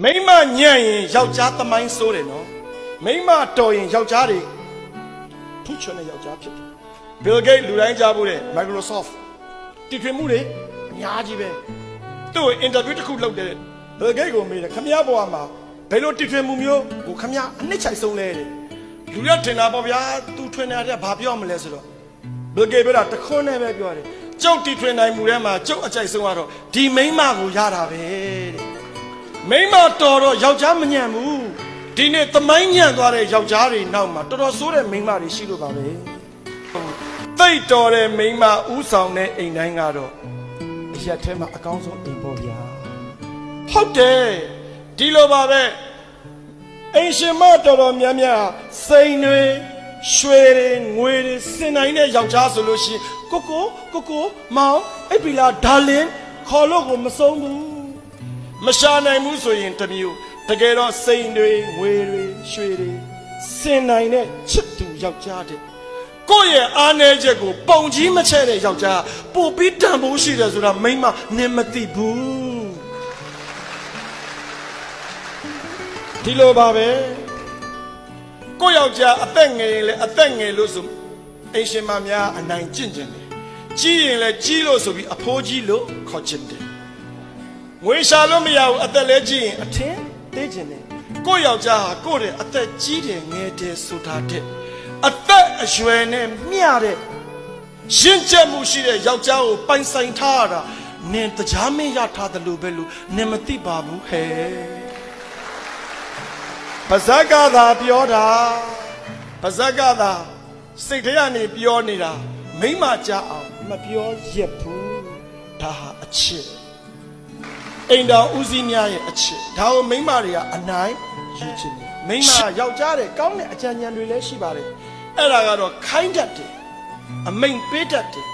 မိမညံ့ရင်ယောက်ျားသမိုင်းစိုးတယ်နော်မိမတော်ရင်ယောက်ျားတွေထူးချွန်တဲ့ယောက်ျားဖြစ်တယ် Bill Gates လူတိုင်းကြားဖို့တဲ့ Microsoft တည်ထွင်မှုတွေအများကြီးပဲသူ့အင်တာဗျူးတစ်ခုလုပ်တယ် Bill Gates ကိုမေးတယ်ခမည်းဘွားမှာဘယ်လိုတည်ထွင်မှုမျိုးကိုခမည်းအနှစ်ချိုက်ဆုံးလဲတဲ့လူရထင်တာပေါ့ဗျာသူထွင်တဲ့ဘာပြောမလဲဆိုတော့ Bill Gates ပြောတာတခွန်းနဲ့ပဲပြောတယ်ကျုပ်တည်ထွင်နိုင်မှုထဲမှာကျုပ်အကြိုက်ဆုံးကတော့ဒီမိန်းမကိုရတာပဲတဲ့မိန်းမတော်တော့ယောက်ျားမညံ့ဘူးဒီနေ့သမိုင်းညံ့သွားတဲ့ယောက်ျားတွေနောက်မှာတော်တော်ဆိုးတဲ့မိန်းမတွေရှိလို့ပါပဲသိတ်တော်တဲ့မိန်းမဥဆောင်တဲ့အိမ်တိုင်းကတော့အရက်ထဲမှာအကောင်းဆုံးအိမ်ပေါ့ဗျာဟုတ်တယ်ဒီလိုပါပဲအိမ်ရှင်မတော်တော်များများစိန်တွေရွှေတွေငွေတွေစင်နိုင်တဲ့ယောက်ျားဆိုလို့ရှိရင်ကိုမောင်အိပ်ပြီလားဒါလင်ခေါ်လို့ကိုမဆုံးဘူးမရှာနိုင်ဘူးဆိုရင်တမျိုးတကယ်တော့စိန်တွေငွေတွေရွှေတွေစင်နိုင်တဲ့ချစ်သူယောက်ျားတဲ့ကိုယ့်ရဲ့အားနည်းချက်ကိုပုံကြီးမချဲ့တဲ့ယောက်ျားပို့ပြီးတန်ဖိုးရှိတယ်ဆိုတာမိမနင်မသိဘူးဒီလိုပါပဲကိုယ့်ယောက်ျားအသက်ငယ်ရင်လည်းအသက်ငယ်လို့ဆိုအိမ်ရှင်မများအနိုင်ကျင့်ကြတယ်ကြီးရင်လည်းကြီးလို့ဆိုပြီးအဖိုးကြီးလို့ခေါ်ချင်တယ်ငွေရှာလို့မရဘူးအသက်လဲကြီးရင်အထင်သေးချင်တယ်ကိုယ့်ယောက်ျားဟာကိုယ့်ရဲ့အသက်ကြီးတယ်ငယ်တယ်ဆိုတာတဲ့အသက်အရွယ်နဲ့မျှတဲ့ရှင်းချက်မှုရှိတဲ့ယောက်ျားကိုပိုင်ဆိုင်ထားရတာနင်တရားမင်းရထားတယ်လို့ပဲလို့နင်မသိပါဘူးဟဲ့ပါဇက်ကသာပြောတာပါဇက်ကသာစိတ်ထဲကနေပြောနေတာမိမကြားအောင်မပြောရက်ဘူးဒါဟာအချစ်အိမ်တော်ဦးစီးများရဲ့အချစ်ဒါကိုမိမတွေကအနိုင်ယူချင်တယ်မိမယောက်ျားတဲ့ကောင်းတဲ့အကြံဉာဏ်တွေလည်းရှိပါတယ်အဲ့ဒါကတော့ခိုင်းတတ်တယ်အမိန်ပေးတတ်တယ်